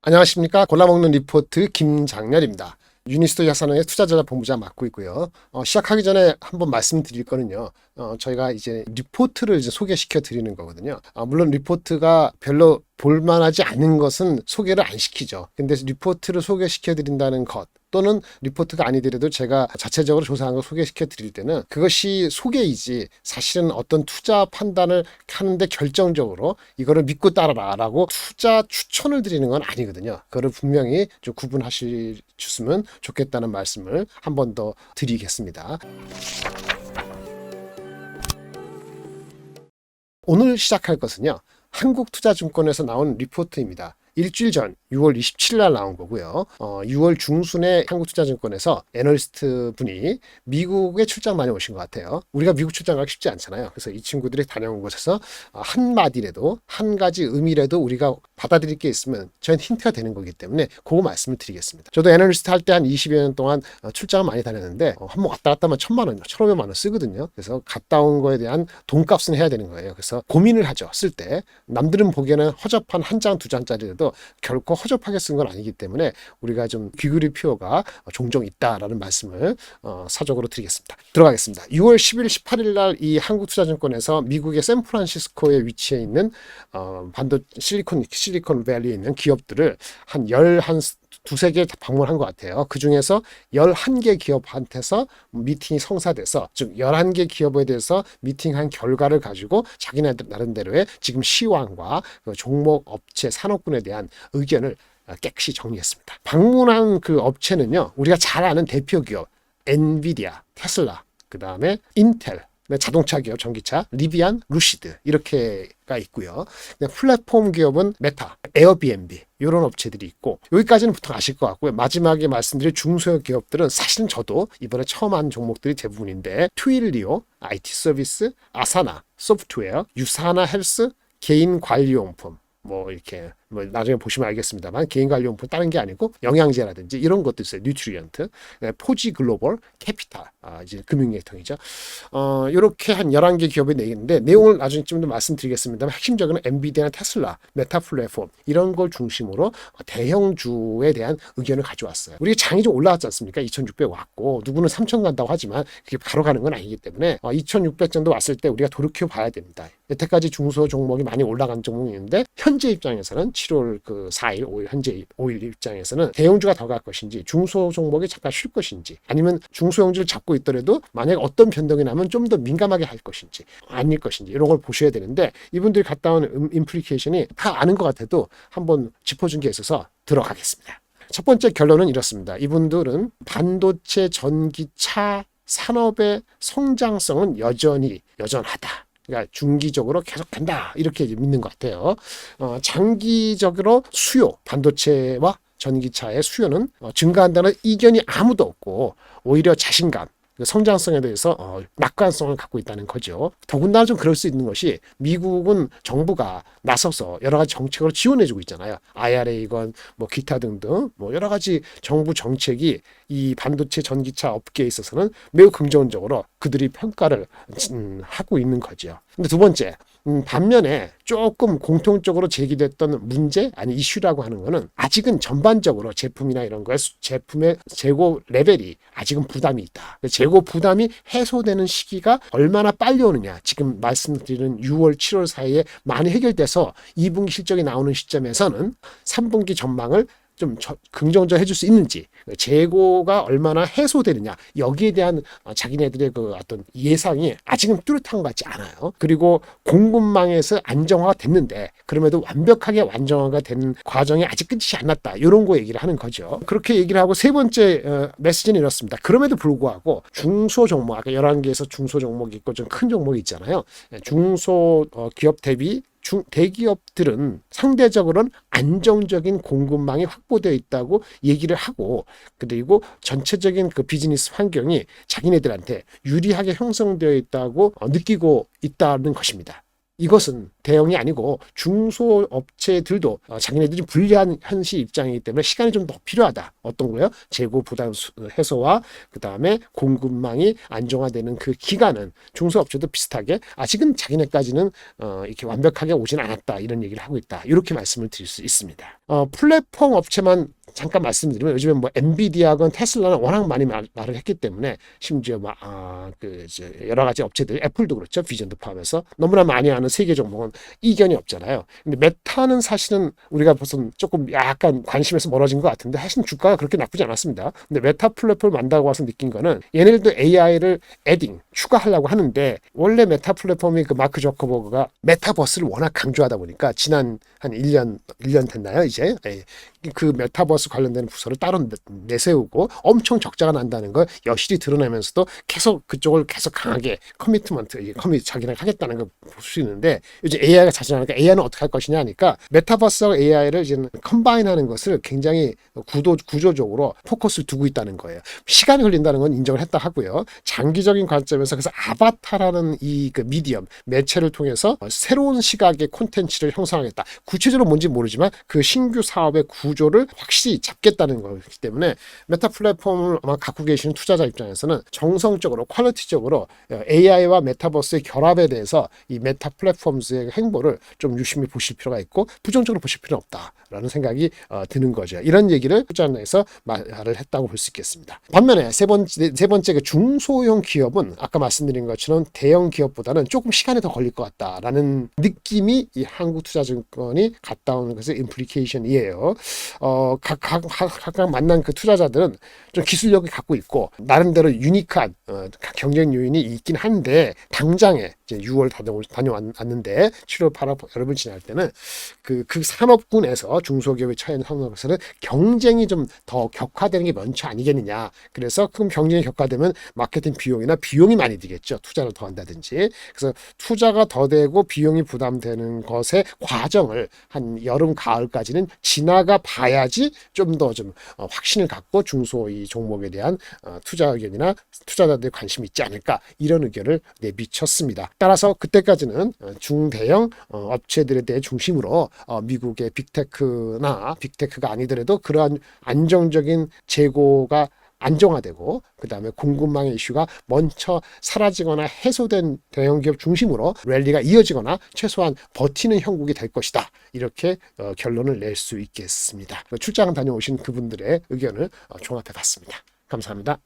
안녕하십니까. 골라먹는 리포트 김장렬입니다. 유니스토 자산운의 투자자 본부장 맡고 있고요. 시작하기 전에 한번 말씀드릴 거는요. 저희가 이제 리포트를 이제 소개시켜 드리는 거거든요. 물론 리포트가 별로 볼만하지 않은 것은 소개를 안 시키죠. 근데 리포트를 소개시켜 드린다는 것 또는 리포트가 아니더라도 제가 자체적으로 조사한 걸 소개시켜 드릴 때는 그것이 소개이지 사실은 어떤 투자 판단을 하는데 결정적으로 이거를 믿고 따라라 라고 투자 추천을 드리는 건 아니거든요. 그거를 분명히 좀 구분하실 주시면 좋겠다는 말씀을 한 번 더 드리겠습니다. 오늘 시작할 것은요. 한국투자증권에서 나온 리포트입니다. 일주일 전 6월 27일 날 나온 거고요. 6월 중순에 한국투자증권에서 애널리스트 분이 미국에 출장 많이 오신 것 같아요. 우리가 미국 출장 가기 쉽지 않잖아요. 그래서 이 친구들이 다녀온 곳에서 한마디라도 한 가지 의미라도 우리가 받아들일 게 있으면 저희는 힌트가 되는 거기 때문에 그거 말씀을 드리겠습니다. 저도 애널리스트 할 때 한 20여 년 동안 출장을 많이 다녔는데 한 번 왔다 갔다 하면 1,000만 원, 1,500만 원 쓰거든요. 그래서 갔다 온 거에 대한 돈값은 해야 되는 거예요. 그래서 고민을 하죠. 쓸 때. 남들은 보기에는 허접한 한 장, 두 장짜리라도 결코 허접하게 쓴 건 아니기 때문에 우리가 좀 귀그릴 필요가 종종 있다라는 말씀을 사적으로 드리겠습니다. 들어가겠습니다. 6월 10일, 18일 날 이 한국투자증권에서 미국의 샌프란시스코에 위치해 있는 실리콘밸리에 있는 기업들을 한 두세 개 방문한 것 같아요. 그 중에서 11개 기업한테서 미팅이 성사돼서, 즉 11개 기업에 대해서 미팅한 결과를 가지고 자기네 나름대로의 지금 시황과 그 종목, 업체, 산업군에 대한 의견을 깨끗이 정리했습니다. 방문한 그 업체는요, 우리가 잘 아는 대표 기업 엔비디아, 테슬라, 그 다음에 인텔, 자동차 기업, 전기차, 리비안, 루시드 이렇게가 있고요. 플랫폼 기업은 메타, 에어비앤비 이런 업체들이 있고 여기까지는 보통 아실 것 같고요. 마지막에 말씀드린 중소형 기업들은 사실은 저도 이번에 처음 한 종목들이 대부분인데 트윌리오, IT 서비스, 아사나, 소프트웨어, 유사나 헬스, 개인 관리용품 이렇게 나중에 보시면 알겠습니다만 개인관리용품 다른 게 아니고 영양제라든지 이런 것도 있어요. 뉴트리언트, 포지 글로벌, 캐피탈, 이제 금융계통이죠. 이렇게 한 11개 기업이 내겠는데 내용을 나중에 좀 더 말씀드리겠습니다만 핵심적으로는 엔비디아나 테슬라, 메타 플랫폼 이런 걸 중심으로 대형주에 대한 의견을 가져왔어요. 우리 장이 좀 올라왔지 않습니까? 2,600 왔고 누구는 3,000 간다고 하지만 그게 바로 가는 건 아니기 때문에 2,600 정도 왔을 때 우리가 돌이켜 봐야 됩니다. 여태까지 중소 종목이 많이 올라간 종목이 있는데 현재 입장에서는 7월 4일, 5일, 현재 5일 입장에서는 대형주가 더 갈 것인지 중소 종목이 잠깐 쉴 것인지 아니면 중소형주를 잡고 있더라도 만약에 어떤 변동이 나면 좀 더 민감하게 할 것인지 아닐 것인지 이런 걸 보셔야 되는데 이분들이 갔다 온 임플리케이션이 다 아는 것 같아도 한번 짚어준 게 있어서 들어가겠습니다. 첫 번째 결론은 이렇습니다. 이분들은 반도체, 전기차 산업의 성장성은 여전하다. 그러니까 중기적으로 계속 간다 이렇게 믿는 것 같아요. 장기적으로 반도체와 전기차의 수요는 증가한다는 이견이 아무도 없고 오히려 자신감, 성장성에 대해서 낙관성을 갖고 있다는 거죠. 더군다나 좀 그럴 수 있는 것이 미국은 정부가 나서서 여러 가지 정책으로 지원해주고 있잖아요. IRA건 기타 등등 여러 가지 정부 정책이 이 반도체 전기차 업계에 있어서는 매우 긍정적으로 그들이 평가를 하고 있는 거죠. 근데 두 번째, 반면에 조금 공통적으로 제기됐던 문제 아니 이슈라고 하는 거는 아직은 전반적으로 제품이나 이런 거에 제품의 재고 레벨이 아직은 부담이 있다. 재고 부담이 해소되는 시기가 얼마나 빨리 오느냐. 지금 말씀드리는 6월, 7월 사이에 많이 해결돼서 2분기 실적이 나오는 시점에서는 3분기 전망을 좀 긍정적으로 해줄 수 있는지, 재고가 얼마나 해소되느냐, 여기에 대한 자기네들의 그 어떤 예상이 아직은 뚜렷한 것 같지 않아요. 그리고 공급망에서 안정화가 됐는데 그럼에도 완벽하게 안정화가 된 과정이 아직 끝이 안 났다. 이런 거 얘기를 하는 거죠. 그렇게 얘기를 하고 세 번째 메시지는 이렇습니다. 그럼에도 불구하고 중소 종목, 아까 11개에서 중소 종목이 있고 좀 큰 종목이 있잖아요. 중소 기업 대비 대기업들은 상대적으로는 안정적인 공급망이 확보되어 있다고 얘기를 하고 그리고 전체적인 그 비즈니스 환경이 자기네들한테 유리하게 형성되어 있다고 느끼고 있다는 것입니다. 이것은 대형이 아니고 중소업체들도 자기네들이 불리한 현실 입장이기 때문에 시간이 좀 더 필요하다. 어떤 거요? 재고 부담 해소와 그 다음에 공급망이 안정화되는 그 기간은 중소업체도 비슷하게 아직은 자기네까지는 이렇게 완벽하게 오진 않았다. 이런 얘기를 하고 있다. 이렇게 말씀을 드릴 수 있습니다. 플랫폼 업체만 잠깐 말씀드리면 요즘에 뭐 엔비디아건 테슬라는 워낙 많이 말을 했기 때문에 심지어 여러 가지 업체들 애플도 그렇죠. 비전도 포함해서 너무나 많이 아는 세계 종목은 이견이 없잖아요. 근데 메타는 사실은 우리가 무슨 조금 약간 관심에서 멀어진 것 같은데 사실 주가가 그렇게 나쁘지 않았습니다. 근데 메타 플랫폼을 만들고 와서 느낀 거는 얘네들도 AI를 추가하려고 하는데 원래 메타 플랫폼이 그 마크 저커버그가 메타버스를 워낙 강조하다 보니까 지난 한 1년 됐나요 이제? 그 메타버스 관련된 부서를 따로 내세우고 엄청 적자가 난다는 걸 여실히 드러내면서도 계속 그쪽을 계속 강하게 자기네가 하겠다는 걸 볼 수 있는데 이제 AI가 자전하니까 AI는 어떻게 할 것이냐 하니까 메타버스와 AI를 이제 컴바인하는 것을 굉장히 구조적으로 포커스를 두고 있다는 거예요. 시간이 걸린다는 건 인정을 했다 하고요. 장기적인 관점에서 그래서 아바타라는 그 미디엄 매체를 통해서 새로운 시각의 콘텐츠를 형성하겠다. 구체적으로 뭔지 모르지만 그 신규 사업의 구조를 확실히 잡겠다는 거기 때문에 메타 플랫폼을 아마 갖고 계시는 투자자 입장에서는 정성적으로 퀄리티적으로 AI와 메타버스의 결합에 대해서 이 메타 플랫폼즈의 행보를 좀 유심히 보실 필요가 있고 부정적으로 보실 필요는 없다라는 생각이 드는 거죠. 이런 얘기를 투자자에서 말을 했다고 볼 수 있겠습니다. 반면에 세 번째 그 중소형 기업은 아까 말씀드린 것처럼 대형 기업보다는 조금 시간이 더 걸릴 것 같다라는 느낌이 이 한국투자증권이 갔다 오는 것의 임플리케이션이에요. 각각 만난 그 투자자들은 좀 기술력을 갖고 있고 나름대로 유니크한 경쟁 요인이 있긴 한데 당장에 이제 6월 다녀왔는데 7월 8월 여름을 지날 때는 그 산업군에서 중소기업에 처해 있는 산업에서는 경쟁이 좀 더 격화되는 게 먼저 아니겠느냐. 그래서 그럼 경쟁이 격화되면 마케팅 비용이 많이 들겠죠. 투자를 더 한다든지. 그래서 투자가 더 되고 비용이 부담되는 것의 과정을 한 여름 가을까지는 지나가 봐야지 좀 더 확신을 갖고 중소 이 종목에 대한 투자 의견이나 투자자들의 관심이 있지 않을까 이런 의견을 내비쳤습니다. 따라서 그때까지는 중대형 업체들에 대해 중심으로 미국의 빅테크가 아니더라도 그러한 안정적인 재고가 안정화되고 그 다음에 공급망의 이슈가 먼저 사라지거나 해소된 대형기업 중심으로 랠리가 이어지거나 최소한 버티는 형국이 될 것이다. 이렇게 결론을 낼 수 있겠습니다. 출장 다녀오신 그분들의 의견을 종합해 봤습니다. 감사합니다.